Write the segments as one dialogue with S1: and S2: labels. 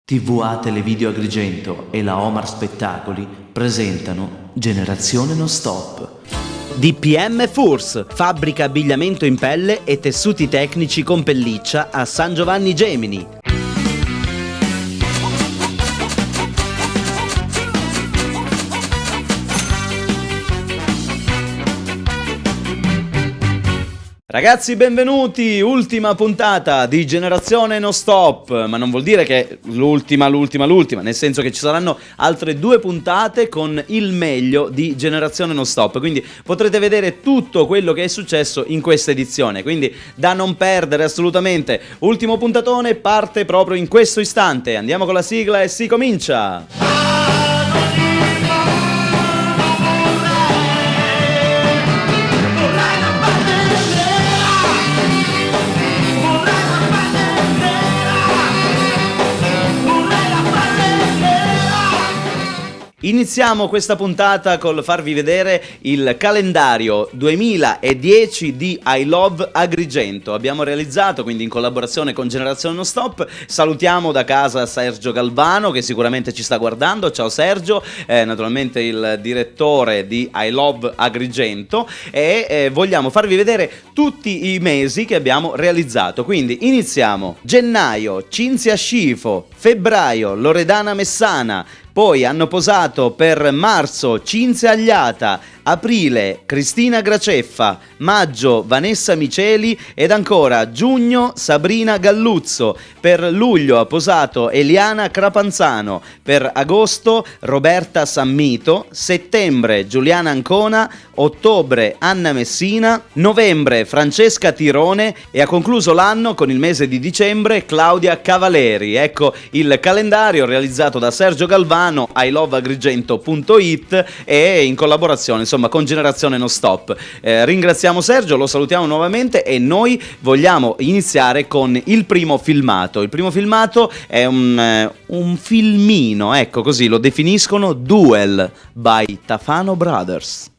S1: TVA Televideo Agrigento e la Omar Spettacoli presentano Generazione Non Stop.
S2: DPM Furs, fabbrica abbigliamento in pelle e tessuti tecnici con pelliccia a San Giovanni Gemini. Ragazzi, benvenuti, ultima puntata di Generazione Non Stop, ma non vuol dire che l'ultima, nel senso che ci saranno altre 2 puntate con il meglio di Generazione Non Stop, quindi potrete vedere tutto quello che è successo in questa edizione, quindi da non perdere assolutamente. Ultimo puntatone parte proprio in questo istante, andiamo con la sigla e si comincia! Iniziamo questa puntata col farvi vedere il calendario 2010 di I Love Agrigento. Abbiamo realizzato, quindi in collaborazione con Generazione Non Stop, salutiamo da casa Sergio Galvano che sicuramente ci sta guardando. Ciao Sergio, naturalmente il direttore di I Love Agrigento, e vogliamo farvi vedere tutti i mesi che abbiamo realizzato. Quindi iniziamo: gennaio Cinzia Scifo, febbraio Loredana Messana, poi hanno posato per marzo Cinzia Agliata, aprile Cristina Graceffa, maggio Vanessa Miceli ed ancora giugno Sabrina Galluzzo, per luglio ha posato Eliana Crapanzano, per agosto Roberta Sammito, settembre Giuliana Ancona, ottobre Anna Messina, novembre Francesca Tirone e ha concluso l'anno con il mese di dicembre Claudia Cavaleri. Ecco il calendario realizzato da Sergio Galvano, iloveagrigento.it, e in collaborazione con Generazione Non Stop. Ringraziamo Sergio, lo salutiamo nuovamente e noi vogliamo iniziare con il primo filmato. Il primo filmato è un filmino, ecco così lo definiscono, Duel by Tafano Brothers.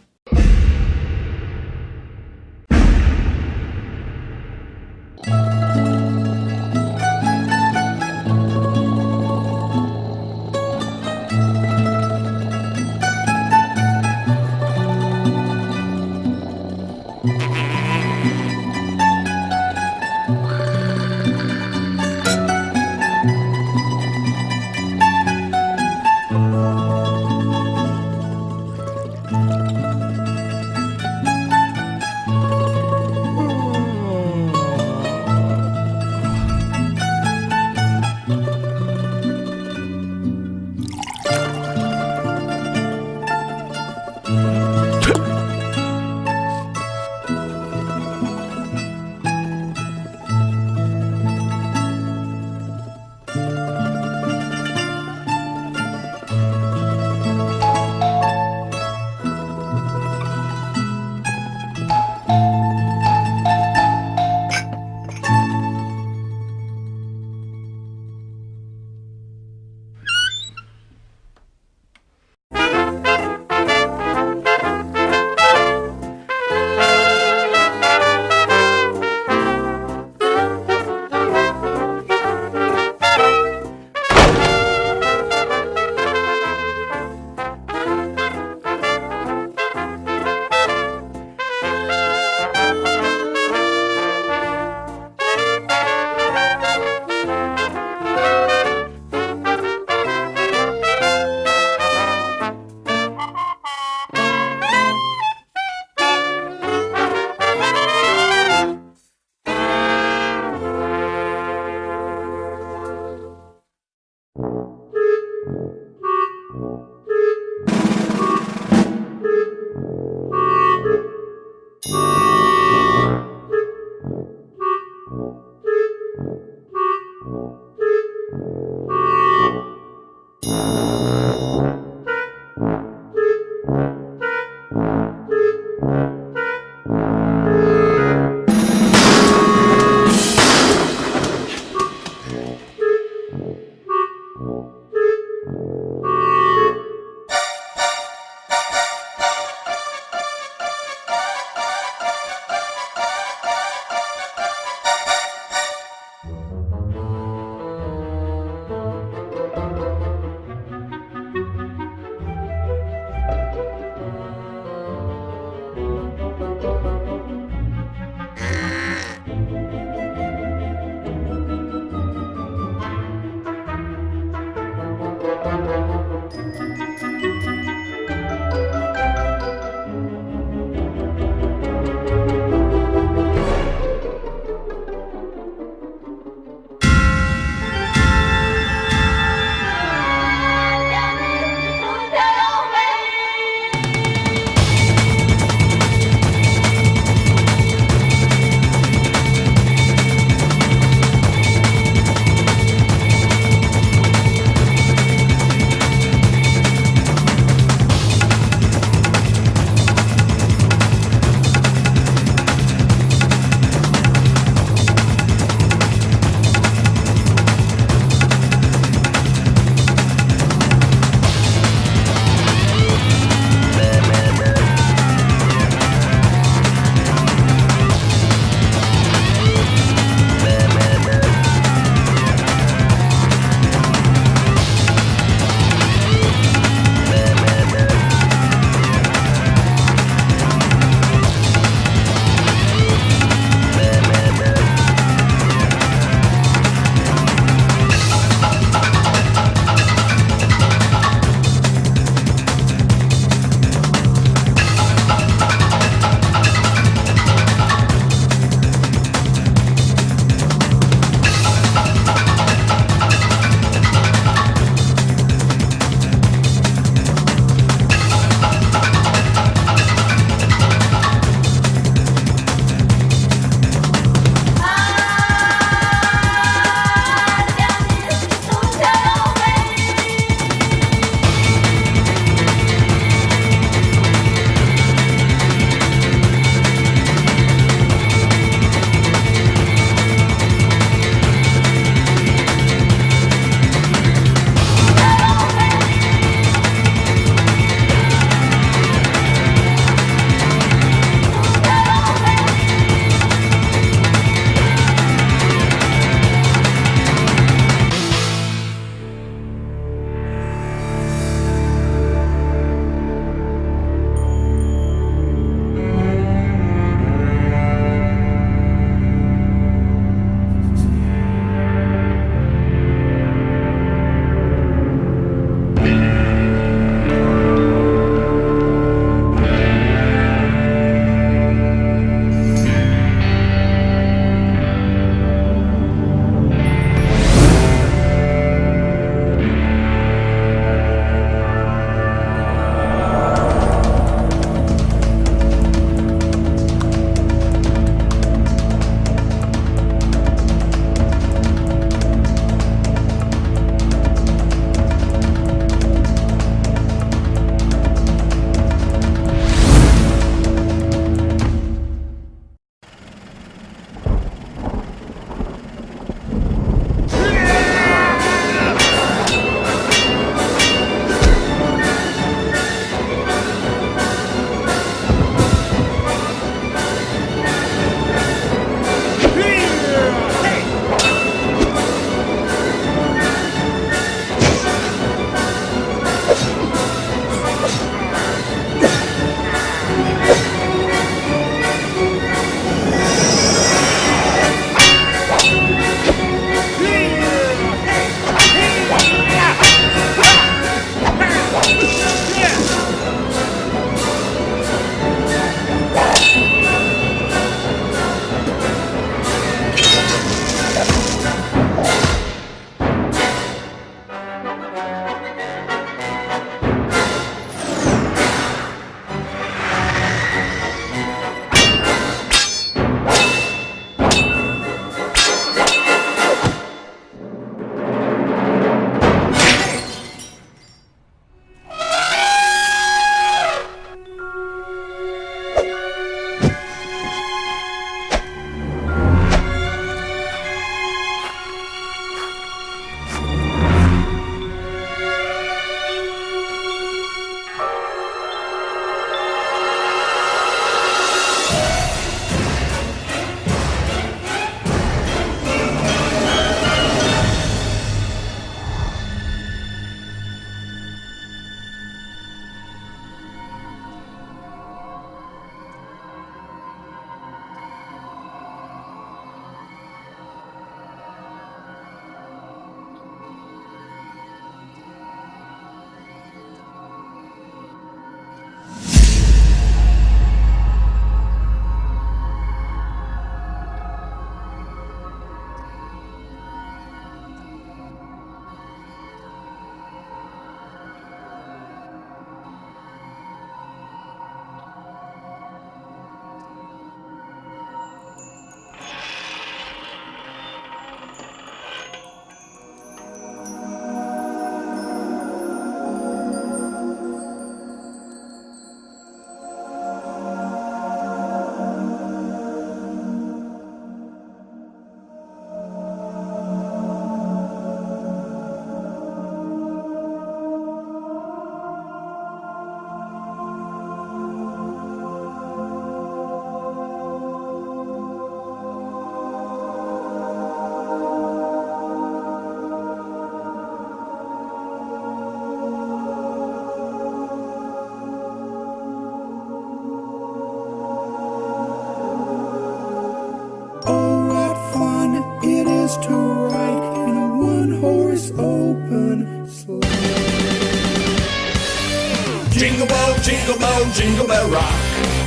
S3: Jingle bell rock.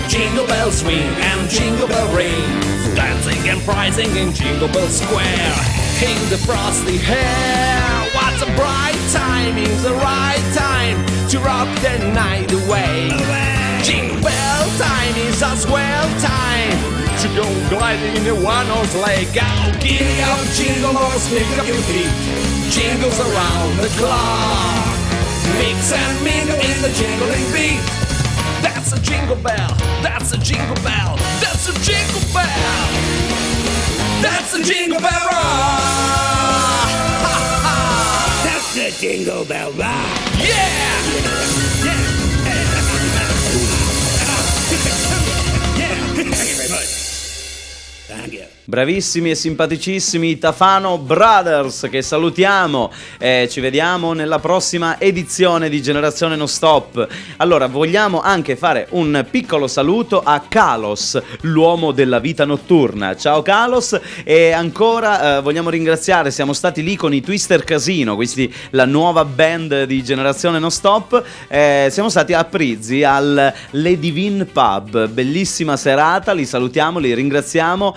S3: Jingle bell swing and jingle bell ring. Dancing and praising in Jingle Bell Square. In the frosty air. What a bright time is the right time to rock the night away. Jingle bell time is a swell time to go gliding in a one-horse sleigh. Go giddy up, jingle bells, pick up your feet. Jingles around the clock. Mix and mingle in the jingling beat. That's a jingle bell, that's a jingle bell, that's a jingle bell. That's a jingle bell rock. That's a jingle bell rock. Yeah! Thank you very much. Thank you.
S2: Bravissimi e simpaticissimi Tafano Brothers, che salutiamo, ci vediamo nella prossima edizione di Generazione Non Stop. Allora, vogliamo anche fare un piccolo saluto a Kalos, l'uomo della vita notturna. Ciao Kalos, e ancora vogliamo ringraziare, siamo stati lì con i Twister Casino, questi la nuova band di Generazione Non Stop, siamo stati a Prizzi al Le Divine Pub, bellissima serata, li salutiamo, li ringraziamo,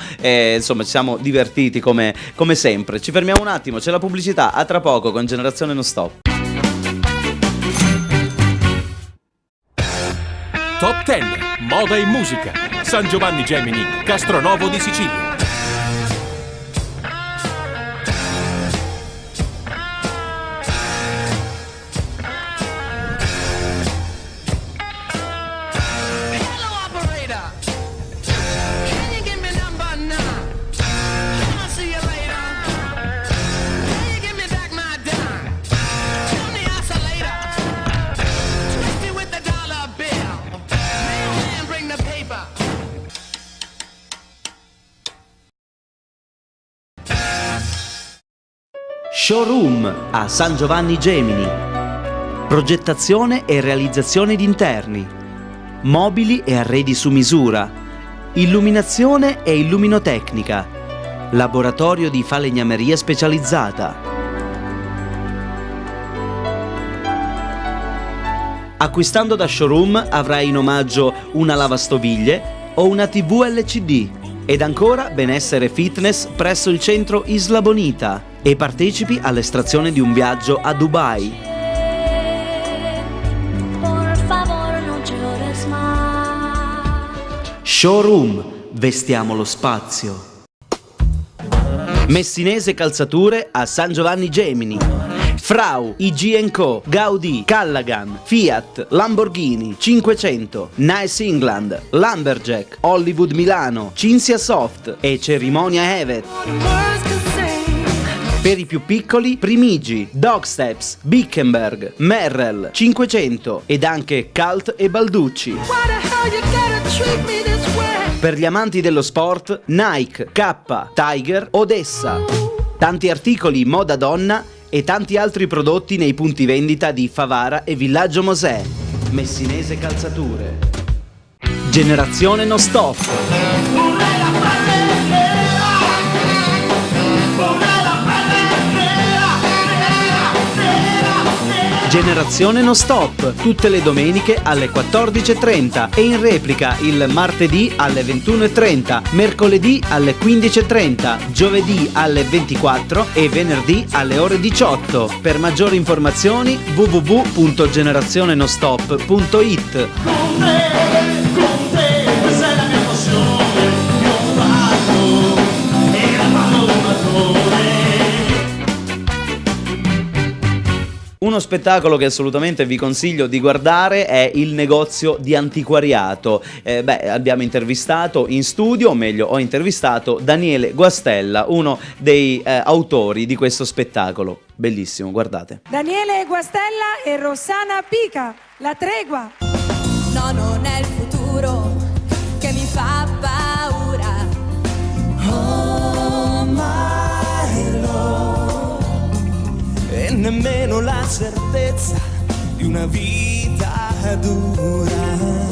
S2: insomma ci siamo divertiti come sempre. Ci fermiamo un attimo, c'è la pubblicità, a tra poco con Generazione Non Stop.
S4: Top 10, moda e musica. San Giovanni Gemini, Castronovo di Sicilia.
S1: Showroom a San Giovanni Gemini. Progettazione e realizzazione di interni. Mobili e arredi su misura. Illuminazione e illuminotecnica. Laboratorio di falegnameria specializzata. Acquistando da Showroom avrai in omaggio una lavastoviglie o una TV LCD. Ed ancora benessere fitness presso il centro Isla Bonita e partecipi all'estrazione di un viaggio a Dubai. Showroom, vestiamo lo spazio. Messinese Calzature a San Giovanni Gemini. Frau, IG & Co, Gaudì, Callaghan, Fiat, Lamborghini, 500, Nice England, Lumberjack, Hollywood Milano, Cinzia Soft e Cerimonia Evet. Per i più piccoli, Primigi, Dogsteps, Bickenberg, Merrell, 500 ed anche Cult e Balducci. Per gli amanti dello sport, Nike, K, Tiger, Odessa. Tanti articoli moda donna e tanti altri prodotti nei punti vendita di Favara e Villaggio Mosè. Messinese Calzature. Generazione Non Stop. Generazione Non Stop, tutte le domeniche alle 14.30 e in replica il martedì alle 21.30, mercoledì alle 15.30, giovedì alle 24 e venerdì alle ore 18. Per maggiori informazioni www.generazionenonstop.it.
S2: Uno spettacolo che assolutamente vi consiglio di guardare è il negozio di antiquariato. Abbiamo intervistato in studio, o meglio ho intervistato Daniele Guastella, uno dei autori di questo spettacolo. Bellissimo, guardate.
S5: Daniele Guastella e Rossana Pica, La Tregua.
S6: No, non è il futuro che mi fa paura. Oh my Lord.
S3: E nemmeno la certezza di una vita dura.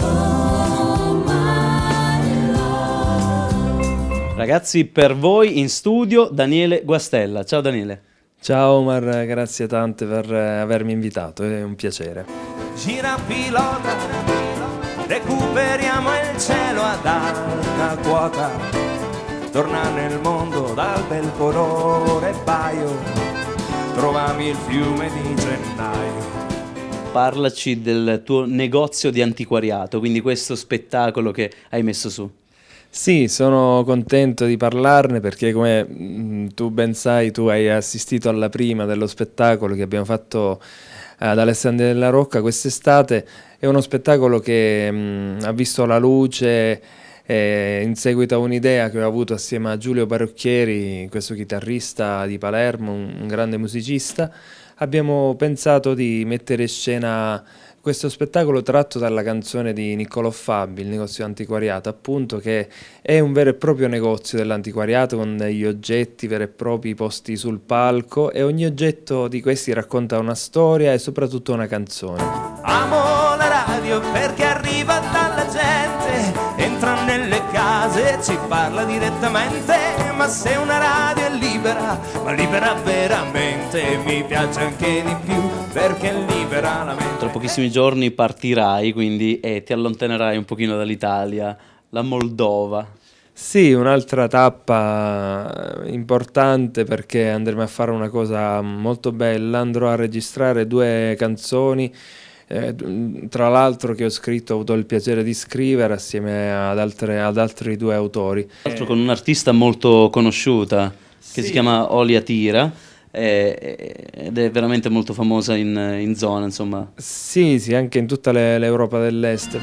S6: Oh my Lord.
S2: Ragazzi, per voi in studio Daniele Guastella. Ciao Daniele.
S7: Ciao Omar, grazie tante per avermi invitato, è un piacere.
S3: Gira pilota, recuperiamo il cielo ad alta quota, torna nel mondo dal bel colore baio, trovami il fiume di gennaio.
S2: Parlaci del tuo negozio di antiquariato, quindi questo spettacolo che hai messo su.
S7: Sì, sono contento di parlarne perché come tu ben sai, tu hai assistito alla prima dello spettacolo che abbiamo fatto ad Alessandria della Rocca quest'estate. È uno spettacolo che ha visto la luce in seguito a un'idea che ho avuto assieme a Giulio Parrucchieri, questo chitarrista di Palermo, un grande musicista. Abbiamo pensato di mettere in scena questo spettacolo tratto dalla canzone di Niccolò Fabi, il negozio antiquariato, appunto, che è un vero e proprio negozio dell'antiquariato con degli oggetti veri e propri posti sul palco, e ogni oggetto di questi racconta una storia e soprattutto una canzone.
S3: Amo la radio perché arriva dalla gente, entra nelle case, ci parla direttamente, ma se una radio è libera, ma libera veramente, mi piace anche di più perché libera la mente.
S2: Tra pochissimi giorni partirai, quindi, e ti allontanerai un pochino dall'Italia, la Moldova.
S7: Sì, un'altra tappa importante perché andremo a fare una cosa molto bella, andrò a registrare 2 canzoni, tra l'altro che ho scritto, ho avuto il piacere di scrivere assieme ad altri 2 autori.
S2: Tra l'altro con un'artista molto conosciuta che si chiama Olia Tira ed è veramente molto famosa in zona, insomma.
S7: Sì, sì, anche in tutta l'Europa dell'Est.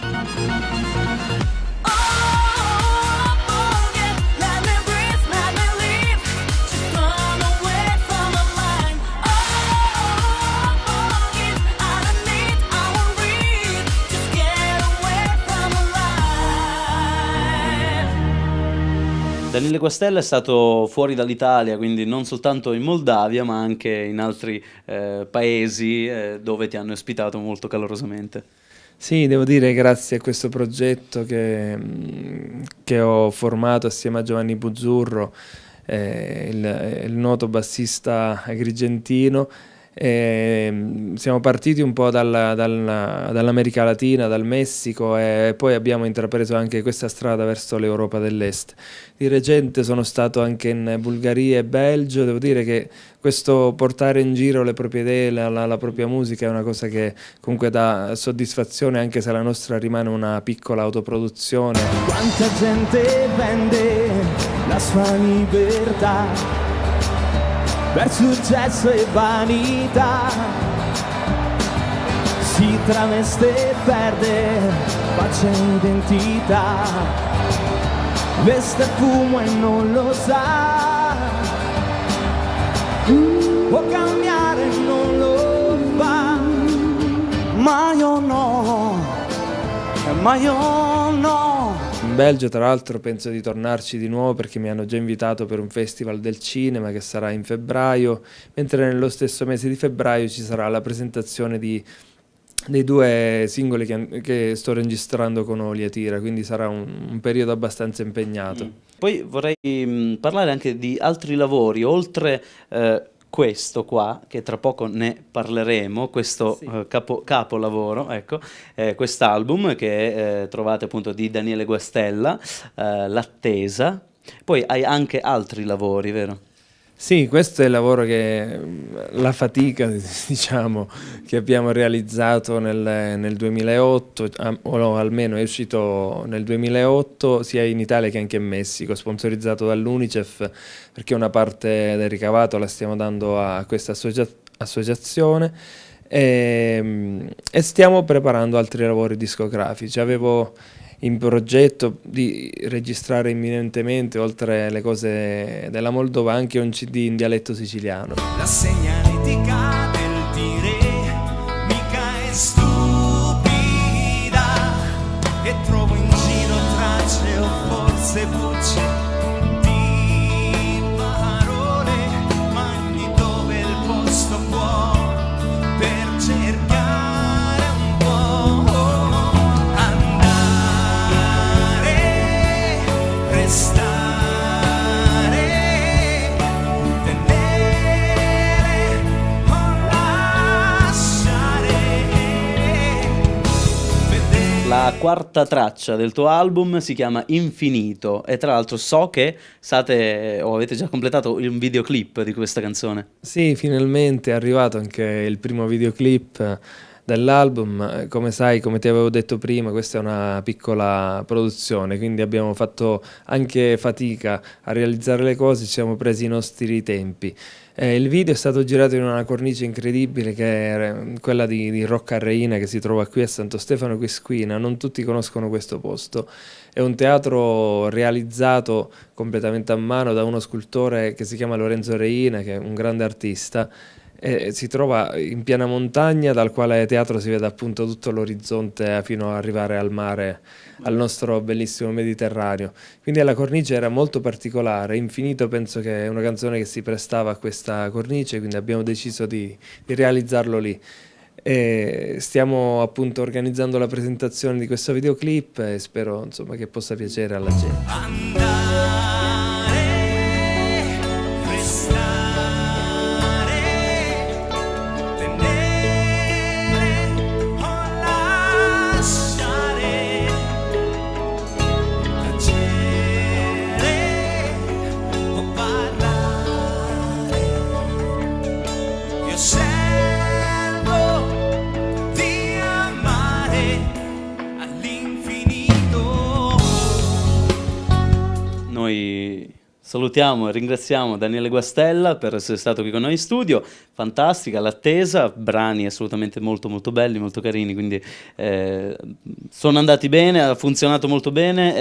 S2: Daniele Guastella è stato fuori dall'Italia, quindi non soltanto in Moldavia, ma anche in altri paesi dove ti hanno ospitato molto calorosamente.
S7: Sì, devo dire grazie a questo progetto che ho formato assieme a Giovanni Buzzurro, il noto bassista agrigentino. Siamo partiti un po' dall'America Latina, dal Messico, e poi abbiamo intrapreso anche questa strada verso l'Europa dell'Est. Di recente sono stato anche in Bulgaria e Belgio. Devo dire che questo portare in giro le proprie idee, la propria musica è una cosa che comunque dà soddisfazione, anche se la nostra rimane una piccola autoproduzione.
S3: Quanta gente vende la sua libertà per successo e vanità, si traveste e perde faccia e identità, veste fumo e non lo sa, può cambiare e non lo fa, ma io no, ma io no.
S7: In Belgio, tra l'altro, penso di tornarci di nuovo perché mi hanno già invitato per un festival del cinema che sarà in febbraio, mentre nello stesso mese di febbraio ci sarà la presentazione dei 2 singoli che sto registrando con Olia Tira, quindi sarà un periodo abbastanza impegnato.
S2: Poi vorrei parlare anche di altri lavori, oltre questo qua, che tra poco ne parleremo, questo
S7: Sì.
S2: capolavoro, ecco, quest'album che trovate appunto di Daniele Guastella, L'attesa. Poi hai anche altri lavori, vero?
S7: Sì, questo è il lavoro la fatica, diciamo, che abbiamo realizzato nel 2008, o almeno è uscito nel 2008, sia in Italia che anche in Messico, sponsorizzato dall'UNICEF, perché una parte del ricavato la stiamo dando a questa associazione, e stiamo preparando altri lavori discografici. Avevo in progetto di registrare imminentemente, oltre le cose della Moldova, anche un CD in dialetto siciliano.
S3: La segnaletica del dire mica è stupida, e trovo in giro tracce o forse voci di parole, ma ogni dove il posto può per cercare un po', andare, restare, tenere
S2: La quarta traccia del tuo album si chiama Infinito e tra l'altro so che avete già completato un videoclip di questa canzone.
S7: Sì, finalmente è arrivato anche il primo videoclip dell'album. Come sai, come ti avevo detto prima, questa è una piccola produzione, quindi abbiamo fatto anche fatica a realizzare le cose, ci siamo presi i nostri tempi. Il video è stato girato in una cornice incredibile che è quella di Rocca Reina, che si trova qui a Santo Stefano Quisquina. Non tutti conoscono questo posto. È un teatro realizzato completamente a mano da uno scultore che si chiama Lorenzo Reina, che è un grande artista. Si trova in piena montagna, dal quale teatro si vede appunto tutto l'orizzonte fino ad arrivare al mare, al nostro bellissimo Mediterraneo. Quindi la cornice era molto particolare. Infinito penso che è una canzone che si prestava a questa cornice, quindi abbiamo deciso di realizzarlo lì. E stiamo appunto organizzando la presentazione di questo videoclip e spero insomma che possa piacere alla gente.
S2: Noi salutiamo e ringraziamo Daniele Guastella per essere stato qui con noi in studio, fantastica l'attesa, brani assolutamente molto molto belli, molto carini, quindi sono andati bene, ha funzionato molto bene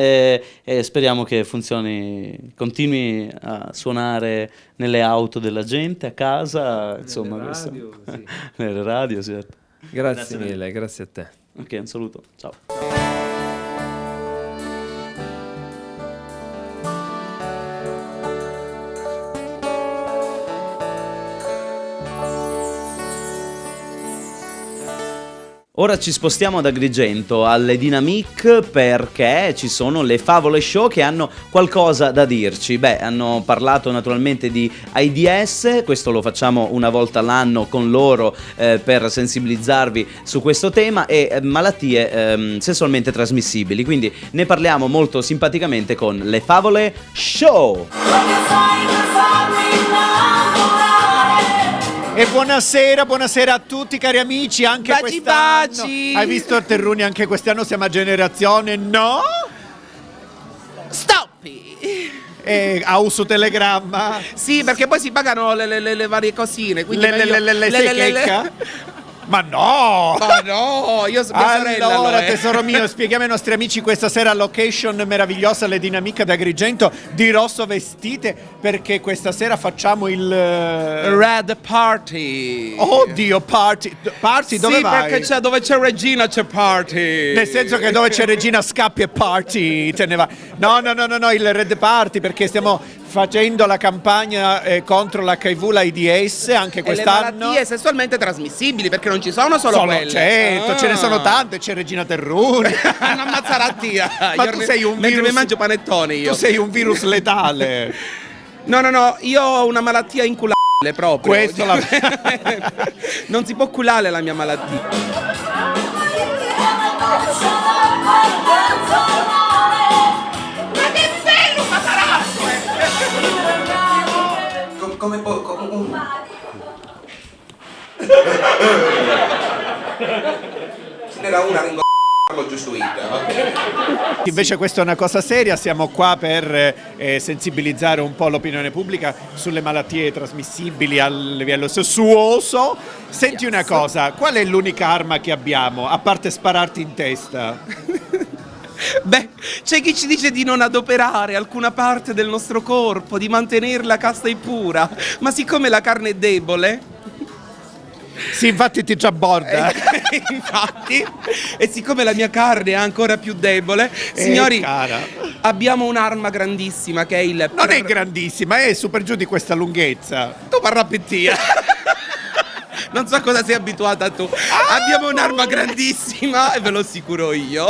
S2: e speriamo che funzioni, continui a suonare nelle auto della gente, a casa, insomma,
S7: nelle radio, sì.
S2: Nelle radio, certo.
S7: Grazie mille, grazie a te.
S2: Ok, un saluto, ciao. Ora ci spostiamo ad Agrigento, alle Dynamic, perché ci sono le Favole Show che hanno qualcosa da dirci. Hanno parlato naturalmente di AIDS, questo lo facciamo una volta all'anno con loro per sensibilizzarvi su questo tema, e malattie sessualmente trasmissibili, quindi ne parliamo molto simpaticamente con le Favole Show.
S8: E buonasera a tutti cari amici, anche
S9: Baci,
S8: quest'anno.
S9: baci.
S8: Hai visto Terruni, anche quest'anno siamo a generazione, no?
S9: Stoppi!
S8: A uso telegramma?
S9: Sì, perché poi si pagano le varie cosine. Quindi
S8: Checca? Ma no!
S9: Ma no, io sono mia sorella.
S8: Allora, tesoro mio, spieghiamo ai nostri amici questa sera location meravigliosa, le Dinamiche d'Agrigento, di rosso vestite, perché questa sera facciamo il
S9: Red Party.
S8: Oddio, party dove
S9: sì,
S8: vai?
S9: perché dove c'è Regina c'è party.
S8: Nel senso che dove c'è Regina scappi e party te ne va. No, il Red Party, perché stiamo facendo la campagna contro l'HIV, l'AIDS anche quest'anno.
S9: E le malattie sessualmente trasmissibili, perché non ci sono solo quelle.
S8: Certo, ce ne sono tante, c'è Regina Terruni.
S9: Non ammazzare tia.
S8: Ma tu sei un
S9: mentre
S8: virus,
S9: mi mangio panettoni io.
S8: Tu sei un virus letale.
S9: No, io ho una malattia inculabile proprio.
S8: Questo
S9: non si può culare la mia malattia. Ma che bello Matarasso!
S10: Come può... Ce n'era una che l'ho giustuita.
S8: Invece questa è una cosa seria, siamo qua per sensibilizzare un po' l'opinione pubblica sulle malattie trasmissibili a livello sessuoso. Senti una cosa, qual è l'unica arma che abbiamo, a parte spararti in testa?
S9: C'è chi ci dice di non adoperare alcuna parte del nostro corpo, di mantenerla casta e pura, ma siccome la carne è debole...
S8: Sì, infatti ti già borda.
S9: Infatti, e siccome la mia carne è ancora più debole, signori,
S8: cara,
S9: abbiamo un'arma grandissima che è il...
S8: Non è grandissima, è super giù di questa lunghezza.
S9: Tu parla pettia. Non so a cosa sei abituata tu. Abbiamo un'arma grandissima e ve lo assicuro io.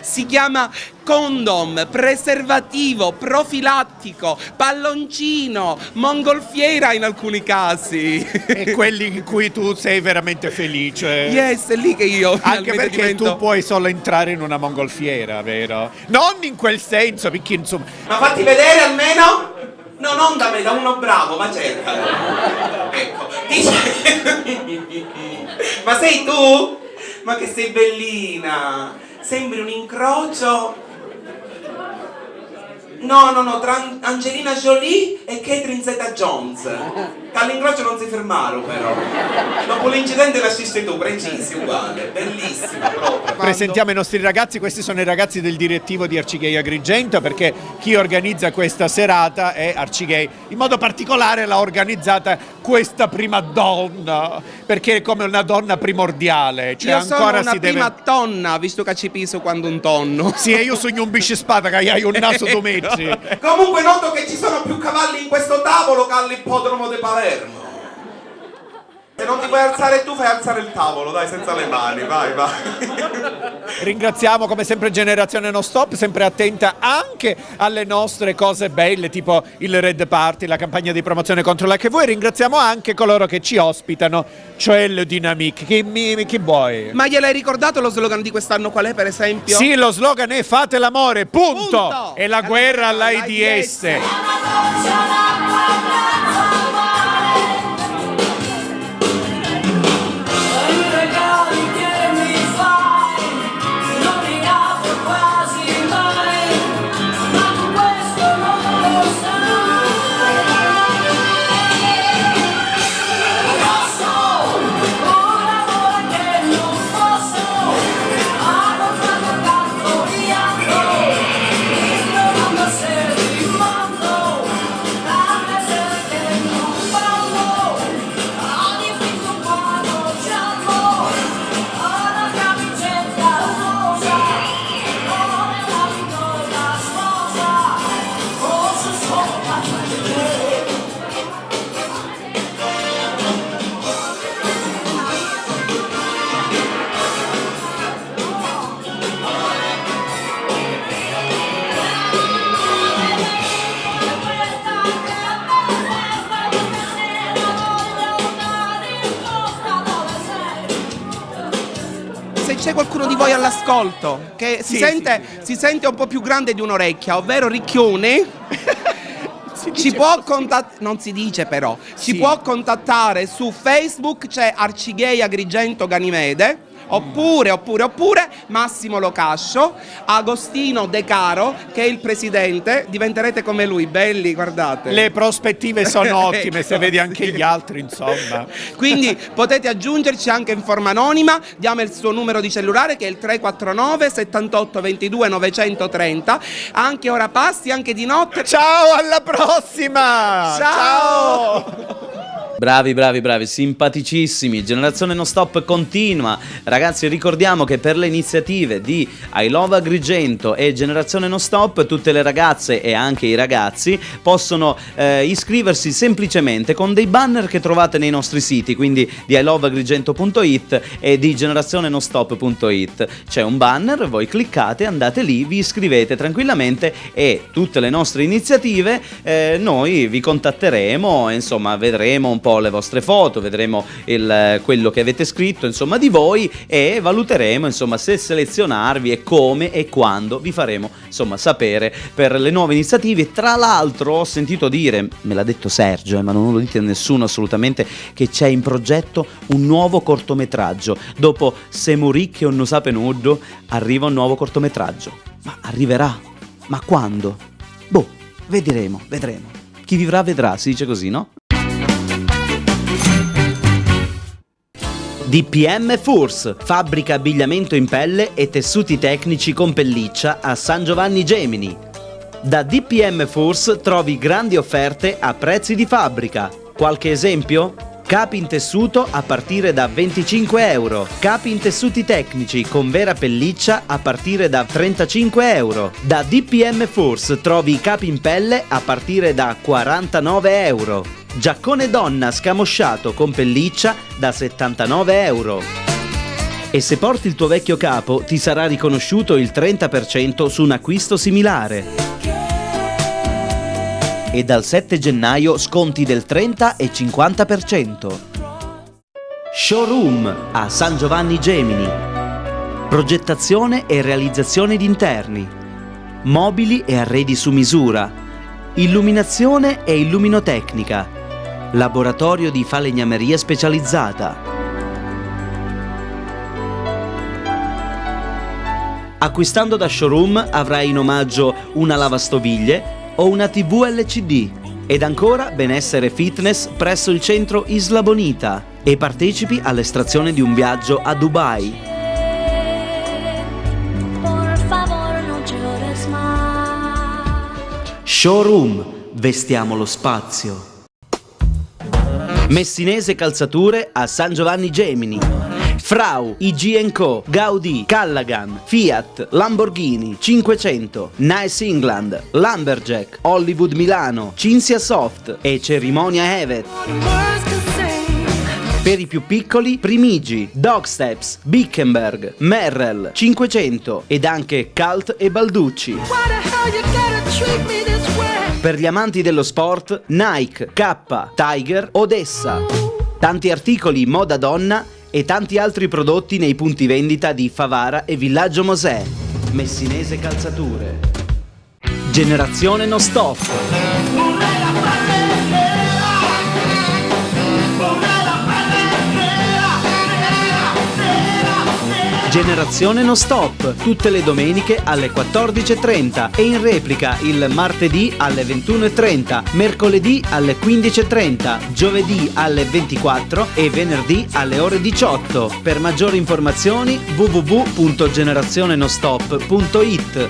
S9: Si chiama condom, preservativo, profilattico, palloncino, mongolfiera in alcuni casi.
S8: E quelli in cui tu sei veramente felice.
S9: Yes, è lì che io
S8: anche perché
S9: divento...
S8: tu puoi solo entrare in una mongolfiera, vero? Non in quel senso, perché insomma...
S10: Ma fatti vedere almeno? No, non da me, da uno bravo, ma cercalo. Ecco, dice... Ma sei tu? Ma che sei bellina. Sembri un incrocio... No, tra Angelina Jolie e Catherine Zeta-Jones. All'incrocio non si fermarono però. Dopo l'incidente l'assisti tu, precisi, uguale, bellissima proprio.
S8: Presentiamo i nostri ragazzi, questi sono i ragazzi del direttivo di Arcigay Agrigento, perché chi organizza questa serata è Arcigay. In modo particolare l'ha organizzata questa prima donna, perché è come una donna primordiale. Cioè
S9: io
S8: ancora
S9: sono una prima tonna, visto che ci piso quando un tonno.
S8: Sì, e io sono un bisce spada che hai un naso do mezzi.
S10: Comunque noto che ci sono più cavalli in questo tavolo che all'ippodromo di Palermo. Se non ti puoi alzare tu, fai alzare il tavolo, dai, senza le mani, vai.
S8: Ringraziamo come sempre Generazione Non Stop, sempre attenta anche alle nostre cose belle, tipo il Red Party, la campagna di promozione contro l'HIV. Ringraziamo anche coloro che ci ospitano, cioè il Dynamic. Chi vuoi?
S9: Ma gliel'hai ricordato lo slogan di quest'anno qual è, per esempio?
S8: Sì, lo slogan è fate l'amore, punto! E la guerra all'AIDS.
S9: C'è qualcuno di voi all'ascolto che si sente un po' più grande di un'orecchia, ovvero ricchione, ci può contattare, non si dice però, ci può contattare su Facebook, c'è Arcigay Agrigento Ganimede. Oppure Massimo Locascio, Agostino De Caro, che è il presidente, diventerete come lui, belli, guardate.
S8: Le prospettive sono ottime, se vedi anche gli altri, insomma.
S9: Quindi potete aggiungerci anche in forma anonima, diamo il suo numero di cellulare che è il 349 78 22 930, anche ora passi, anche di notte.
S8: Ciao, alla prossima!
S9: Ciao!
S2: Bravi, simpaticissimi. Generazione Non Stop continua. Ragazzi, ricordiamo che per le iniziative di I Love Agrigento e Generazione Non Stop, tutte le ragazze e anche i ragazzi possono iscriversi semplicemente con dei banner che trovate nei nostri siti, quindi di iloveagrigento.it e di generazionenonstop.it. C'è un banner, voi cliccate, andate lì, vi iscrivete tranquillamente e tutte le nostre iniziative noi vi contatteremo, insomma vedremo un po' le vostre foto, vedremo quello che avete scritto, insomma, di voi, e valuteremo, insomma, se selezionarvi e come e quando vi faremo, insomma, sapere per le nuove iniziative. Tra l'altro ho sentito dire, me l'ha detto Sergio, ma non lo dite a nessuno assolutamente, che c'è in progetto un nuovo cortometraggio. Dopo Siamo ricchi o non sape nudo, arriva un nuovo cortometraggio. Ma arriverà? Ma quando? Boh, vedremo. Chi vivrà vedrà, si dice così, no? DPM Furs, fabbrica abbigliamento in pelle e tessuti tecnici con pelliccia a San Giovanni Gemini. Da DPM Furs trovi grandi offerte a prezzi di fabbrica. Qualche esempio? Capi in tessuto a partire da 25 euro. Capi in tessuti tecnici con vera pelliccia a partire da 35 euro. Da DPM Furs trovi i capi in pelle a partire da 49 euro.
S1: Giaccone donna scamosciato con pelliccia da 79 euro. E se porti il tuo vecchio capo ti sarà riconosciuto il 30% su un acquisto similare. E dal 7 gennaio sconti del 30 e 50%. Showroom a San Giovanni Gemini. Progettazione e realizzazione di interni. Mobili e arredi su misura. Illuminazione e illuminotecnica. Laboratorio di falegnameria specializzata. Acquistando da Showroom avrai in omaggio una lavastoviglie o una TV LCD ed ancora benessere fitness presso il centro Isla Bonita e partecipi all'estrazione di un viaggio a Dubai. Showroom, vestiamo lo spazio. Messinese Calzature a San Giovanni Gemini. Frau, IG & Co, Gaudì, Callaghan, Fiat, Lamborghini, 500, Nice England, Lumberjack, Hollywood Milano, Cinzia Soft e Cerimonia Evet. Per i più piccoli, Primigi, Dogsteps, Bickenberg, Merrell, 500 ed anche Cult e Balducci. Per gli amanti dello sport, Nike, K, Tiger, Odessa. Tanti articoli moda donna e tanti altri prodotti nei punti vendita di Favara e Villaggio Mosè. Messinese Calzature. Generazione No Stop. Generazione No Stop, tutte le domeniche alle 14.30 e in replica il martedì alle 21.30, mercoledì alle 15.30, giovedì alle 24 e venerdì alle ore 18. Per maggiori informazioni www.generazionenostop.it.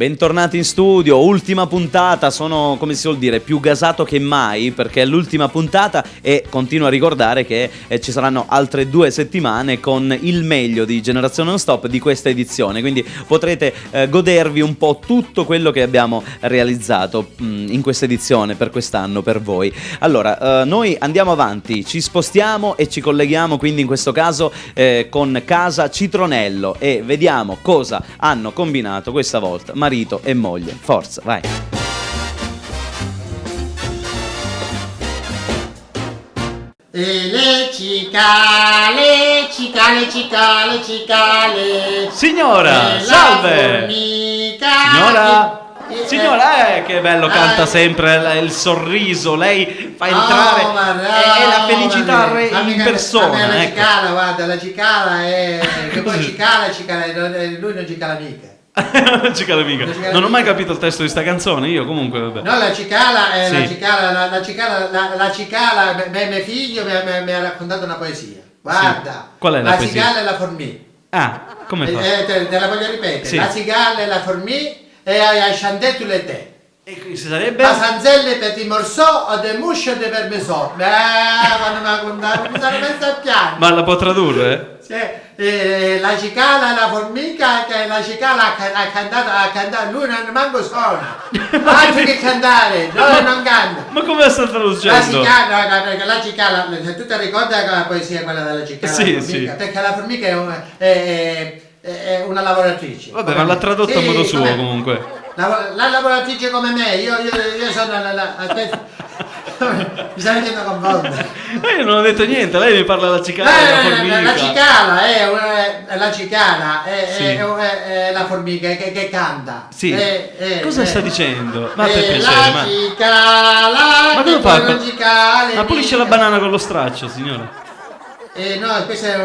S2: Bentornati in studio, ultima puntata, sono come si suol dire più gasato che mai perché è l'ultima puntata e continuo a ricordare che ci saranno altre 2 settimane con il meglio di Generazione Non Stop di questa edizione, quindi potrete godervi un po' tutto quello che abbiamo realizzato in questa edizione per quest'anno per voi. Allora, noi andiamo avanti, ci spostiamo e ci colleghiamo quindi in questo caso con Casa Citronello e vediamo cosa hanno combinato questa volta marito e moglie. Forza, vai.
S11: E le cicale, cicale, cicale, cicale.
S2: Signora, salve. Signora. Signora, che bello, canta sempre il sorriso, lei fa entrare è la felicità in persona.
S11: La
S2: ecco.
S11: cicala, guarda, la cicala è che poi cicala, lui non cicala mica.
S2: Non cicala mica. Non ho mai capito il testo di sta canzone, io comunque vabbè.
S11: No, la cicala è
S2: sì.
S11: la cicala, mio figlio mi ha raccontato una poesia. Guarda.
S2: Sì. Qual è la poesia?
S11: La cigalla e la formica.
S2: Ah, come fa?
S11: Te la voglio ripetere.
S2: Sì.
S11: La cigalla e la formica e ai chantetti le te.
S2: E qui si sarebbe?
S11: Ma sanzelle petit morceau o de musce o de permesò. Quando mi ha contato mi sono messo a piano.
S2: Ma la può tradurre?
S11: Sì, la cicala e la formica, che la cicala ha cantato, lui non manco suona. Altro che cantare, noi non canta.
S2: Ma come sta traducendo?
S11: La cicala, se tu ti ricordi la poesia quella della cicala?
S2: Sì,
S11: la formica,
S2: sì.
S11: Perché la formica è una lavoratrice.
S2: Vabbè, ma l'ha tradotto a modo suo comunque.
S11: La lavoratrice come me, io sono aspetta, mi sta mettendo confondere.
S2: Io non ho detto niente, lei mi parla della cicala e della formica.
S11: La cicala è la formica che canta.
S2: Sì. Cosa sta dicendo? Ma per piacere,
S11: la cicala,
S2: ma come fa?
S11: Non cicale,
S2: ma pulisce la banana con lo straccio, signora.
S11: No, questa è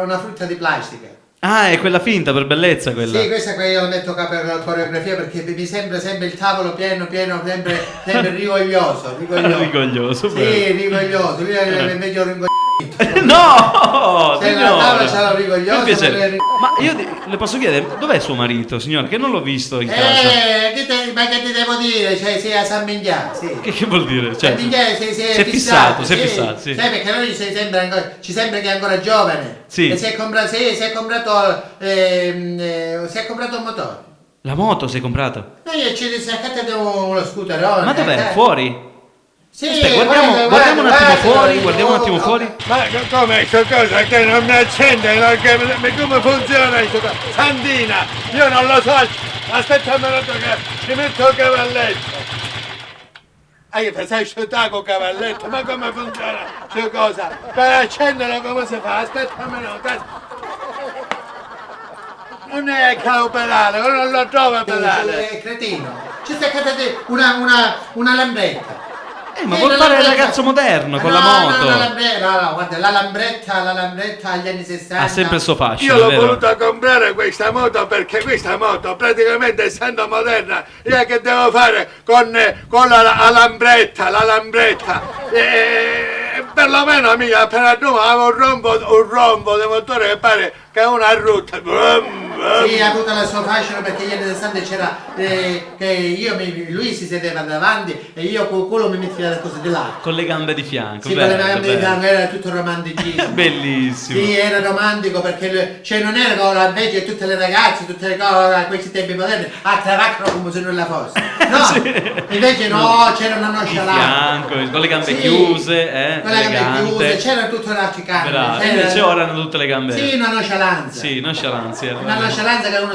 S11: una frutta di plastica.
S2: Ah, è quella finta per bellezza quella.
S11: Sì, questa qua io la metto qua per la coreografia perché mi sembra sempre il tavolo pieno, sempre rigoglioso.
S2: Rigoglioso,
S11: sì, rigoglioso. Lui è meglio
S2: No,
S11: Se la
S2: signora.
S11: tavola c'ha la rigogliosa,
S2: Per piacere.
S11: per le-
S2: Ma io le posso chiedere, dov'è suo marito, signora? Che non l'ho visto in casa.
S11: Ma che ti devo dire? Cioè, sei a San Mignan, sì.
S2: Che vuol dire? Cioè,
S11: San Mignan, sei
S2: si è fissato,
S11: sì.
S2: sì.
S11: Sai, perché noi ci sembra che è ancora giovane.
S2: Sì.
S11: E si è comprato un motore.
S2: La moto si è comprata?
S11: Noi ci siamo uno scooterone.
S2: Ma dov'è? Fuori?
S11: Sì,
S2: Aspetta, guardiamo un attimo fuori, guardiamo un attimo fuori.
S12: Ma come questa cosa che non mi accende? Ma come funziona questo? Sandina, io non lo so. Aspetta un minuto che ci metto il cavalletto. Che sei sciutato cavalletto? Ma come funziona questa cosa? Per accenderlo come si fa? Aspetta un minuto. Non è cauperale, non lo trovo pedale.
S11: Cretino, ci sta cadendo una lambretta.
S2: Ma vuol fare il ragazzo moderno con la moto.
S11: No, guarda, la lambretta agli anni 60.
S2: Ha sempre il suo fascino.
S12: Io l'ho
S2: vero?
S12: voluta comprare questa moto perché questa moto praticamente essendo moderna io che devo fare con la lambretta perlomeno mica appena tu avevo un rombo di motore che pare che è una rutta.
S11: Sì, ha avuto la sua fascino perché gli anni 60 c'era che lui si sedeva davanti e io col culo mi mettevo le cose di là.
S2: Con le gambe di fianco.
S11: Sì, con le gambe di fianco, era tutto romanticismo.
S2: Bellissimo.
S11: Sì, era romantico perché cioè non era come invece tutte le ragazze, tutte le cose a questi tempi moderni attraccano come se nulla fosse. No, invece no, c'era una nonchalante.
S2: Fianco, con le gambe chiuse,
S11: con le gambe chiuse, c'era tutto l'africano.
S2: Bravo, invece ora hanno tutte le gambe.
S11: Sì, una nonchalance.
S2: Sì, nonchalance.
S11: Una nonchalance che uno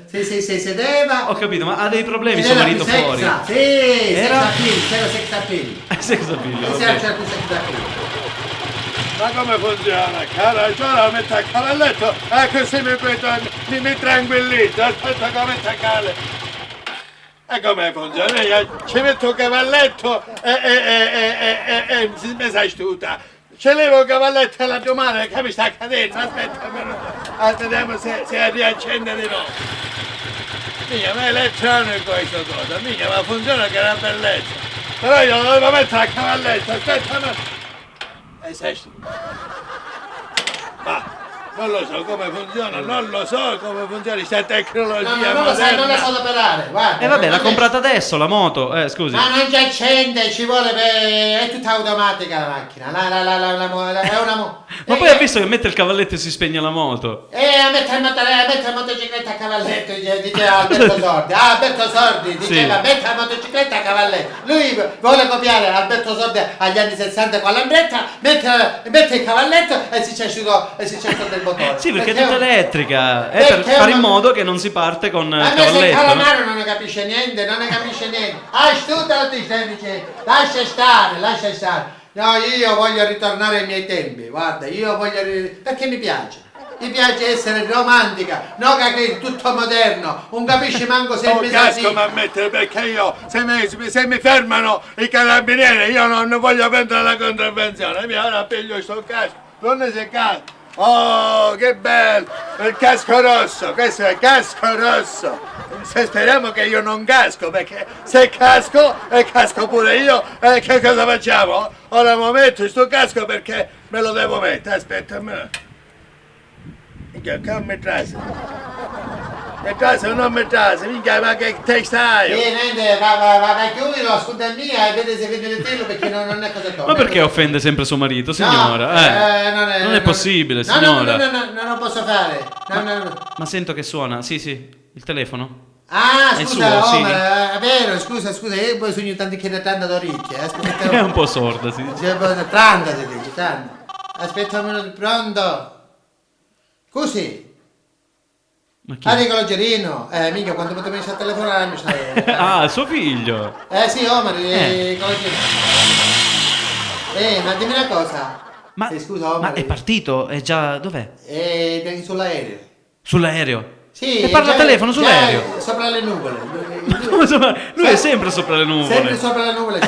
S11: si sedeva.
S2: Ho capito, ma ha dei problemi suo marito fuori?
S11: Sì,
S2: Era?
S11: sex appeal.
S2: Sex appeal,
S11: C'era certo sex appeal.
S12: Ma come funziona? Cara, io la metto a cavalletto e così mi tranquillizzo, aspetta come attaccare. E come funziona? Io ci metto un cavalletto e mi sai stuta. Ci levo il cavalletto alla domani che mi sta cadendo, aspetta un minuto. Aspettiamo se riaccende di nuovo. Mica, ma è elettronico questa cosa, mica, ma funziona che è una bellezza. Però io lo devo mettere a cavalletto, aspetta un minuto. E sei stupido. Ma non lo so come funziona, questa tecnologia
S11: non lo sai, non la
S12: moderna.
S11: so operare, guarda.
S2: E vabbè, l'ha comprata adesso la moto, scusi.
S11: Ma non ci accende, ci vuole è tutta automatica la macchina. È una
S2: Ma poi ha visto che mette il cavalletto e si spegne la moto.
S11: a mettere la motocicletta a cavalletto, diceva Alberto Sordi. Alberto Sordi diceva mette la motocicletta a cavalletto. Lui vuole copiare Alberto Sordi agli anni 60 con la lambretta, mette il cavalletto e si c'è del motore.
S2: Sì, perché è tutta elettrica. È per fare in modo che non si parte con il
S11: se
S2: cavalletto.
S11: Calamaro non ne capisce niente. Studia lo dice, lascia stare. No, io voglio ritornare ai miei tempi, guarda, perché mi piace. Mi piace essere romantica, no che è tutto moderno, non capisci manco se mi
S12: casco mi mettere perché io se mi fermano i carabinieri io non voglio prendere la contravvenzione, ora piglio sto casco, non ne si casco. Oh, che bello! Il casco rosso, questo è il casco rosso. Speriamo che io non casco, perché se casco e casco pure io, che cosa facciamo? Ora mi metto sto casco perché me lo devo mettere, aspetta a me. Minchia, che mi trase? Mi trase o non mi trase? Minchia, ma che testa hai?
S11: Niente, va chiudilo, scusa mia e vede se vede il telo perché non è cosa tua.
S2: Ma perché offende sempre suo marito, signora? Non è possibile, signora.
S11: No, non posso fare. No.
S2: Ma sento che suona, sì, il telefono.
S11: Ah,
S2: È
S11: scusa,
S2: suo, sì.
S11: è vero, scusa, io poi sogno tanti che ne tanto d'orecchie.
S2: È un po' sorda, sì.
S11: Tanta si dice, tanta. Aspetta un minuto, pronto? Così.
S2: Ma chi?
S11: Arrigo Gerino, mica quando potevo iniziare a telefonare mi sai.
S2: Ah, suo figlio.
S11: Sì, Omar, ma dimmi una cosa. Scusa, Omar.
S2: Ma è partito? È già... dov'è?
S11: Sull'aereo.
S2: Sull'aereo?
S11: Sì.
S2: E parla al telefono sull'aereo?
S11: Sopra le nuvole.
S2: Lui è sempre sopra le nuvole.
S11: Sempre sopra le nuvole.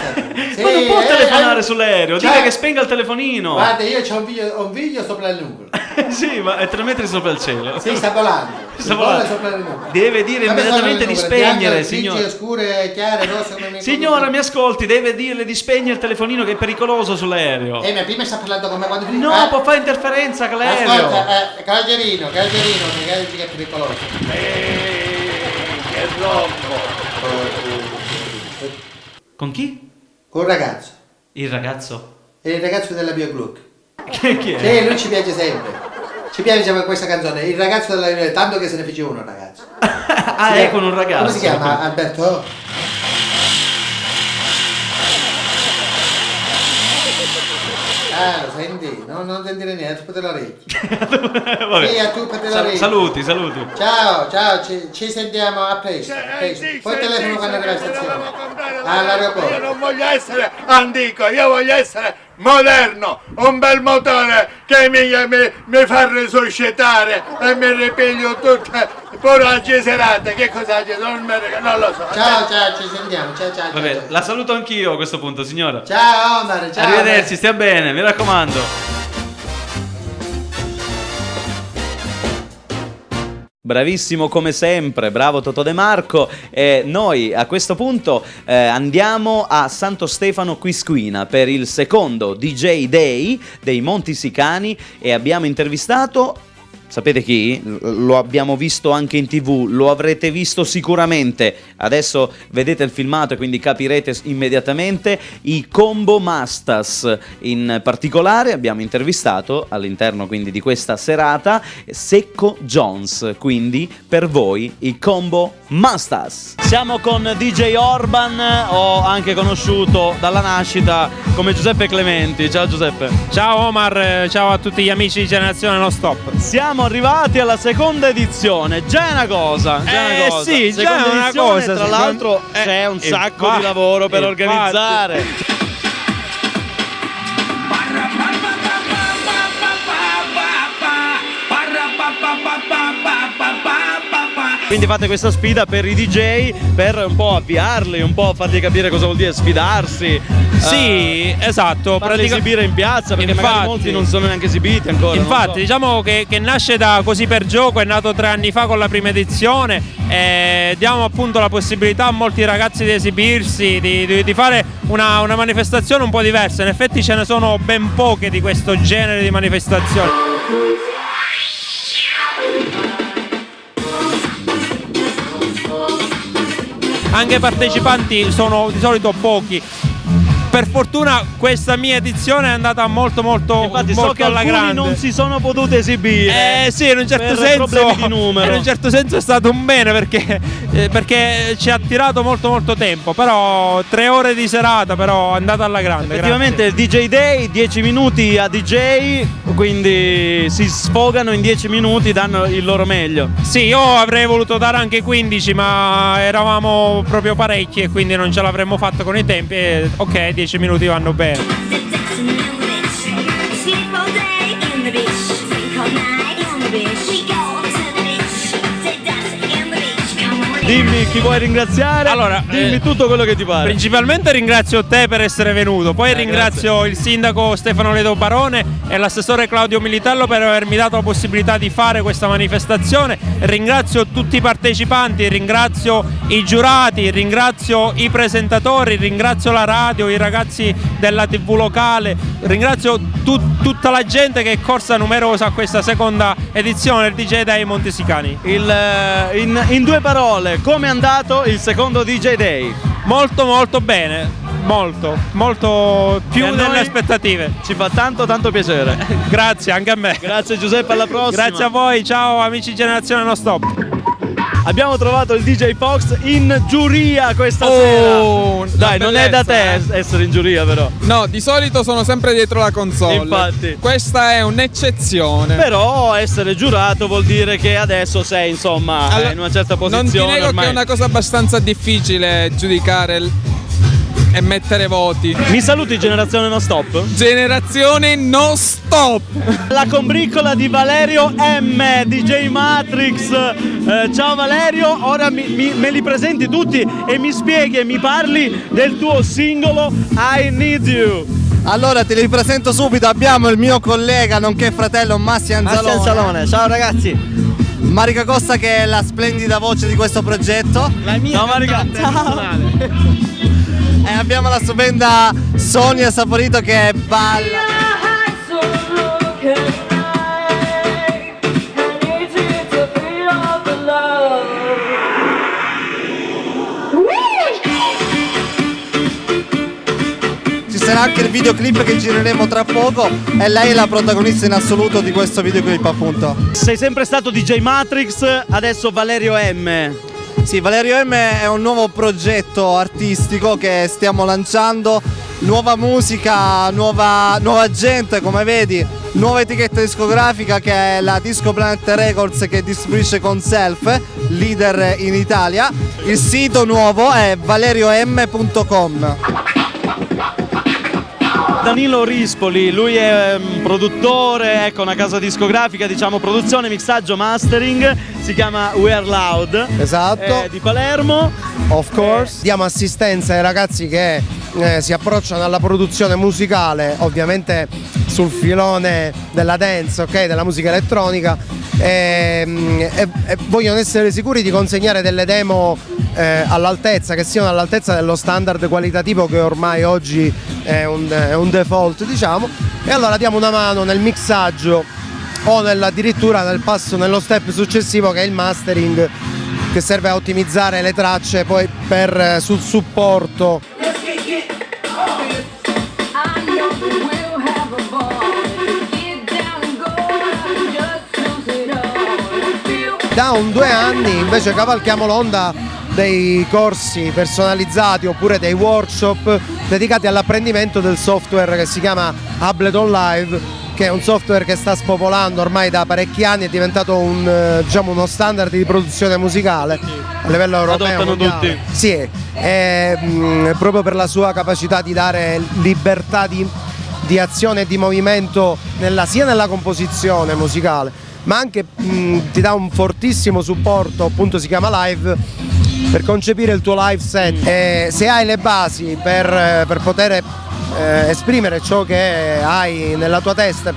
S11: Sì,
S2: ma non può telefonare sull'aereo, dica che spenga il telefonino.
S11: Guarda, io ho un figlio sopra le nuvole.
S2: Sì, ma è 3 metri sopra il cielo.
S11: Sì, sta volando.
S2: Deve dire immediatamente di spegnere,
S11: signora. Scure, chiare, rosse,
S2: signora, mi ascolti, deve dirle di spegnere il telefonino che è pericoloso sull'aereo.
S11: Ma prima sta parlando con me quando finisce.
S2: No, può fare interferenza con l'aereo.
S11: Ascolta, Calgerino, che è pericoloso.
S12: Che rompo.
S2: Con chi?
S11: Con un ragazzo.
S2: Il ragazzo?
S11: È il ragazzo della Bio Gluck.
S2: Chi è?
S11: Sì, lui ci piace sempre. Ci piace questa canzone, il ragazzo della riunione, tanto che se ne fece uno ragazzo.
S2: Con un ragazzo.
S11: Come si chiama? Alberto? Lo senti? Non sentire niente, tu per l'orecchio. Sì, tu per l'orecchio.
S2: Saluti.
S11: Ciao, ci sentiamo a presto. Poi telefono quando arriva alla stazione. All'aeroporto.
S12: Io non voglio essere antico, io voglio essere moderno, un bel motore che mi fa resuscitare e mi ripiglio tutte pure oggi serate. Che cosa c'è? Non lo so.
S11: Ciao, ci sentiamo. Ciao.
S2: Vabbè, la saluto anch'io a questo punto, signora.
S11: Ciao Omar, ciao.
S2: Arrivederci, stia bene, mi raccomando. Bravissimo come sempre, bravo Totò De Marco. Noi a questo punto andiamo a Santo Stefano Quisquina per il secondo DJ Day dei Monti Sicani e abbiamo intervistato, sapete chi? Lo abbiamo visto anche in TV, lo avrete visto sicuramente, adesso vedete il filmato e quindi capirete immediatamente, i Combo Mastas. In particolare abbiamo intervistato all'interno quindi di questa serata Secco Jones, quindi per voi i Combo Mastas. Siamo con DJ Orban, ho anche conosciuto dalla nascita come Giuseppe Clementi. Ciao Giuseppe.
S13: Ciao Omar, ciao a tutti gli amici di Generazione Non Stop.
S2: Siamo arrivati alla seconda edizione, già è una cosa.
S13: Sì, già è una cosa.
S2: Tra l'altro c'è un sacco di lavoro per organizzare. Quindi fate questa sfida per i DJ per un po' avviarli, un po' fargli capire cosa vuol dire sfidarsi.
S13: Sì, esatto.
S2: Farli esibire in piazza, perché magari molti non sono neanche esibiti ancora.
S13: Infatti, diciamo che nasce da Così per Gioco, è nato 3 anni fa con la prima edizione e diamo appunto la possibilità a molti ragazzi di esibirsi, di fare una manifestazione un po' diversa. In effetti ce ne sono ben poche di questo genere di manifestazioni. Anche i partecipanti sono di solito pochi. Per fortuna questa mia edizione è andata molto
S2: infatti so che
S13: alla grande.
S2: Non si sono potute esibire.
S13: Sì, in un certo senso
S2: problemi di numero.
S13: In un certo senso è stato un bene perché ci ha tirato molto tempo, però 3 ore di serata, però è andata alla grande.
S2: Effettivamente il DJ Day, 10 minuti a DJ, quindi si sfogano in 10 minuti, danno il loro meglio.
S13: Sì, io avrei voluto dare anche 15, ma eravamo proprio parecchi e quindi non ce l'avremmo fatto con i tempi e ok, 10 minuti vanno bene.
S2: Dimmi chi vuoi ringraziare,
S13: allora,
S2: dimmi tutto quello che ti pare.
S13: Principalmente ringrazio te per essere venuto, poi ringrazio grazie. Il sindaco Stefano Ledo Barone e l'assessore Claudio Militello per avermi dato la possibilità di fare questa manifestazione. Ringrazio tutti i partecipanti, ringrazio i giurati, ringrazio i presentatori, ringrazio la radio, i ragazzi della TV locale, ringrazio tutta la gente che è corsa numerosa a questa seconda edizione del DJ Day Monti Sicani.
S2: In 2 parole, come è andato il secondo DJ Day?
S13: Molto bene, molto più delle aspettative.
S2: Ci fa tanto piacere.
S13: Grazie anche a me.
S2: Grazie Giuseppe, alla prossima.
S13: Grazie a voi, ciao amici Generazione Non Stop.
S2: Abbiamo trovato il DJ Fox in giuria questa sera. Dai, non è da te essere in giuria però.
S14: No, di solito sono sempre dietro la console.
S2: Infatti.
S14: Questa è un'eccezione.
S2: Però essere giurato vuol dire che adesso sei insomma in una certa posizione.
S14: Non ti nego
S2: ormai.
S14: che è una cosa abbastanza difficile giudicare e mettere voti.
S2: Mi saluti Generazione Non Stop?
S14: Generazione Non Stop!
S2: La combriccola di Valerio M, DJ Matrix. Ciao Valerio, ora me li presenti tutti e mi spieghi e mi parli del tuo singolo I Need You.
S15: Allora te li presento subito, abbiamo il mio collega nonché fratello Massi Anzalone.
S16: Ciao ragazzi.
S15: Marica Costa, che è la splendida voce di questo progetto.
S2: La mia Marica.
S15: Ciao. E abbiamo la stupenda Sonia Saporito che balla. Ci sarà anche il videoclip che gireremo tra poco e lei è la protagonista in assoluto di questo videoclip, appunto.
S2: Sei sempre stato DJ Matrix, adesso Valerio M.
S15: Sì, Valerio M è un nuovo progetto artistico che stiamo lanciando, nuova musica, nuova gente, come vedi, nuova etichetta discografica che è la Disco Planet Records, che distribuisce con Self, leader in Italia. Il sito nuovo è valeriom.com.
S2: Danilo Rispoli, lui è un produttore, ecco, una casa discografica, diciamo, produzione, mixaggio, mastering, si chiama We Are Loud.
S15: Esatto.
S2: Di Palermo.
S15: Of course. Diamo assistenza ai ragazzi che si approcciano alla produzione musicale, ovviamente sul filone della dance, ok, della musica elettronica, e vogliono essere sicuri di consegnare delle demo all'altezza, che siano all'altezza dello standard qualitativo che ormai oggi è un default, diciamo, e allora diamo una mano nel mixaggio o addirittura nello step successivo, che è il mastering, che serve a ottimizzare le tracce poi sul supporto. Da 2 anni invece cavalchiamo l'onda dei corsi personalizzati oppure dei workshop dedicati all'apprendimento del software che si chiama Ableton Live, che è un software che sta spopolando ormai da parecchi anni, è diventato uno standard di produzione musicale a livello europeo.
S2: Adottano tutti.
S15: Sì, proprio per la sua capacità di dare libertà di azione e di movimento sia nella composizione musicale, ma anche ti dà un fortissimo supporto, appunto si chiama Live, per concepire il tuo live set. Se hai le basi per poter esprimere ciò che hai nella tua testa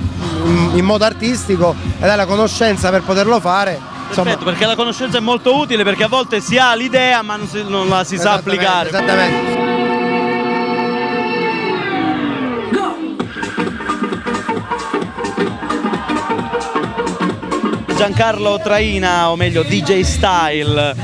S15: in modo artistico ed hai la conoscenza per poterlo fare.
S2: Perfetto, perché la conoscenza è molto utile, perché a volte si ha l'idea ma non la si sa applicare.
S15: Esattamente.
S2: Giancarlo Traina, o meglio DJ Style,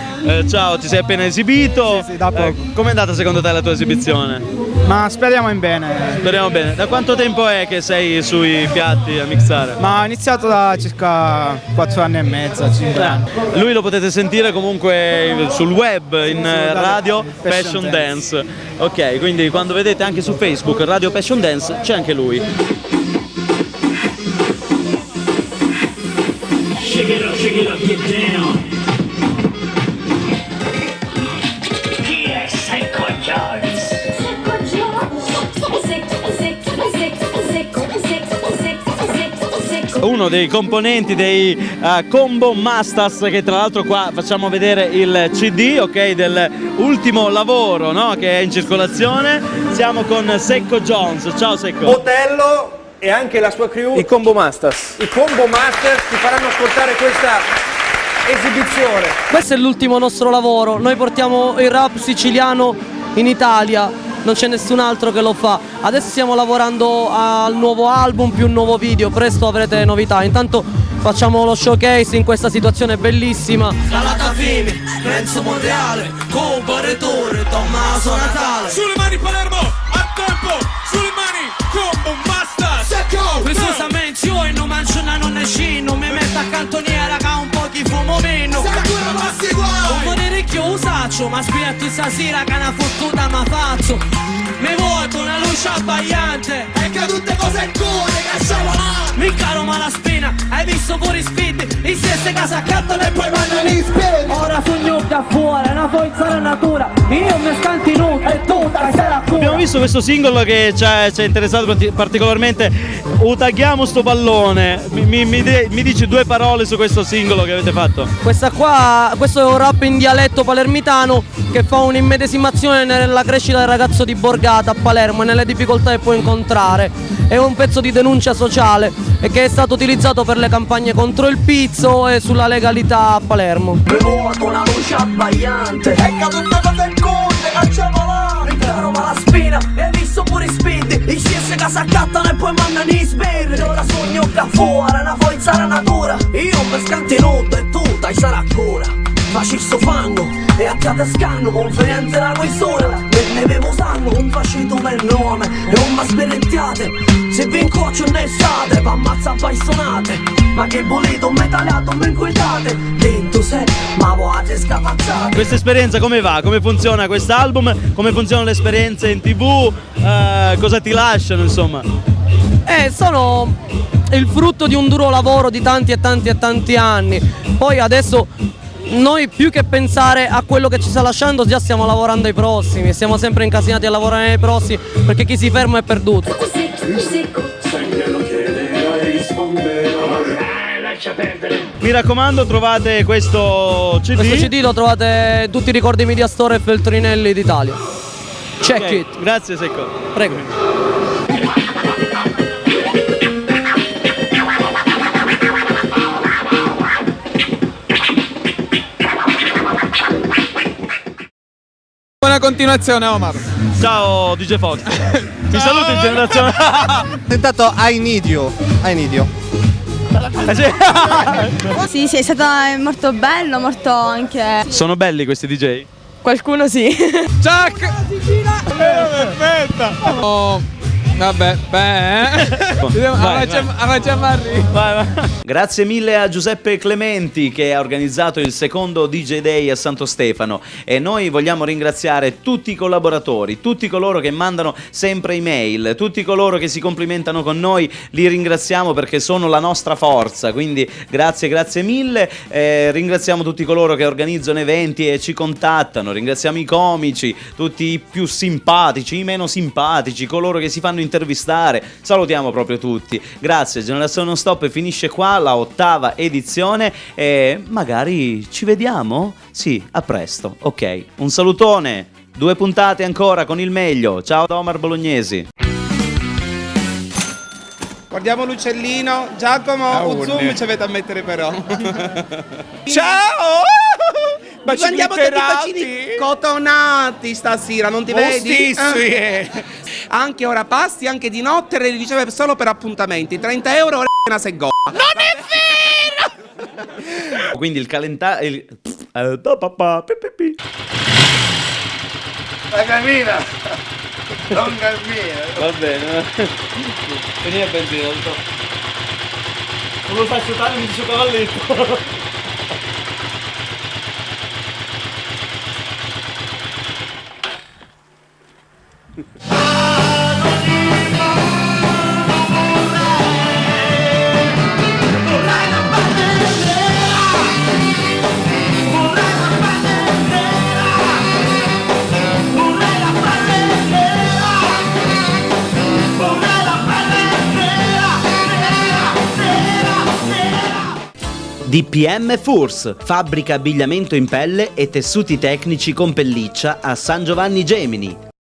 S2: ciao, ti sei appena esibito.
S16: Sì, da poco.
S2: Com'è andata secondo te la tua esibizione?
S16: Ma speriamo in bene.
S2: Speriamo bene. Da quanto tempo è che sei sui piatti a mixare?
S16: Ma ho iniziato da circa 4 anni e mezzo, 5 anni.
S2: Lui lo potete sentire comunque sul web, in radio Passion Dance. Ok, quindi quando vedete anche su Facebook Radio Passion Dance c'è anche lui.
S3: Shake it up, get down. Secco Jones.
S2: Uno dei componenti dei Combo Masters, che tra l'altro qua facciamo vedere il CD, ok, dell'ultimo lavoro, no, che è in circolazione. Siamo con Secco Jones. Ciao Secco.
S17: Otello e anche la sua crew,
S7: I Combo Masters.
S17: i Combo Masters, ti faranno ascoltare questa esibizione.
S18: Questo è l'ultimo nostro lavoro, noi portiamo il rap siciliano in Italia, non c'è nessun altro che lo fa. Adesso stiamo lavorando al nuovo album più un nuovo video, presto avrete novità. Intanto facciamo lo showcase in questa situazione bellissima.
S3: Calata Fimi, Renzo Monreale, Combo Retore, Tommaso Natale. Sulle mani Palermo, a tempo, sulle mani Combo Masters. Precisamente io non mangio una non esci, non mi metto a cantoniera che ha un po' di fumo meno. Non volere che usaccio, ma aspetto stasera che una fortuna mi faccio. Mi vuoto una luce abbagliante e che tutte cose cuore che siamo là. Mi caro ma la spina, hai visto pure i speed, i stessi casa accanto e poi vanno in spin.
S18: Ora sogno da fuori, una forza della natura, io mi scanti nudo e tu dai sei la cura.
S2: visto questo singolo che ci ha interessato particolarmente. Utaghiamo sto pallone. Mi dici 2 parole su questo singolo che avete fatto?
S18: Questo è un rap in dialetto palermitano che fa un'immedesimazione nella crescita del ragazzo di Borgata a Palermo e nelle difficoltà che può incontrare. È un pezzo di denuncia sociale e che è stato utilizzato per le campagne contro il pizzo e sulla legalità a Palermo.
S19: Bevuto una luce abbagliante, è caduta cosa il conte, cacciavolare, imparo ma la spina, e hai visto pure i spinti, i CS che s'accattano e poi mandano i sbirri. Ora sogno che fuori, una forza la natura, io mi scantenuto e tu dai sarà cura. Faci sto fango e a te scanno, conferenze la questura, ne bevo sangue, un fascito per nome e un ma spirittiate, se vi incoccio ne state, va ammazza baistonate, ma che volete un metallato mi inquietate, dentro se ma vuote scapazzate.
S2: Questa esperienza come va? Come funziona quest'album? Come funzionano le esperienze in TV? Cosa ti lasciano insomma?
S18: Sono il frutto di un duro lavoro di tanti e tanti e tanti anni. Poi adesso noi più che pensare a quello che ci sta lasciando già stiamo lavorando ai prossimi, siamo sempre incasinati a lavorare ai prossimi perché chi si ferma è perduto.
S2: Mi raccomando, trovate questo CD.
S18: Questo CD lo trovate tutti i ricordi Media Store e Feltrinelli d'Italia. Check it.
S2: Grazie Secco.
S18: Prego.
S14: Buona continuazione Omar.
S2: Ciao DJ Fox. Ti saluto in generazione.
S20: Sentato I Need You.
S21: Sì, è stato molto bello, molto anche...
S2: Sono belli questi DJ?
S21: Qualcuno sì.
S14: Chuck! Perfetta! Vabbè,
S2: Grazie mille a Giuseppe Clementi che ha organizzato il secondo DJ Day a Santo Stefano e noi vogliamo ringraziare tutti i collaboratori, tutti coloro che mandano sempre email, tutti coloro che si complimentano con noi, li ringraziamo perché sono la nostra forza, quindi grazie mille, ringraziamo tutti coloro che organizzano eventi e ci contattano, ringraziamo i comici, tutti i più simpatici, i meno simpatici, coloro che si fanno intervistare, salutiamo proprio tutti. Grazie, Generazione Non Stop finisce qua la 8ª edizione e magari ci vediamo? Sì, a presto, ok. Un salutone, 2 puntate ancora con il meglio. Ciao da Omar Bolognesi.
S9: Guardiamo l'uccellino, Giacomo, un zoom ci avete a mettere però.
S8: Ciao!
S9: Guardiamo tutti i bacini cotonati stasera, non ti vedi? Anche ora pasti, anche di notte, le riceve solo per appuntamenti. 30 euro una seggola. Non è vero!
S2: Quindi il calendario...
S12: La cammina! Non cammina!
S2: Va bene. Vieni a benzina. Non lo fai sciotare, mi dice cavalletto. DPM Furs, fabbrica abbigliamento in pelle e tessuti tecnici con pelliccia a San Giovanni Gemini.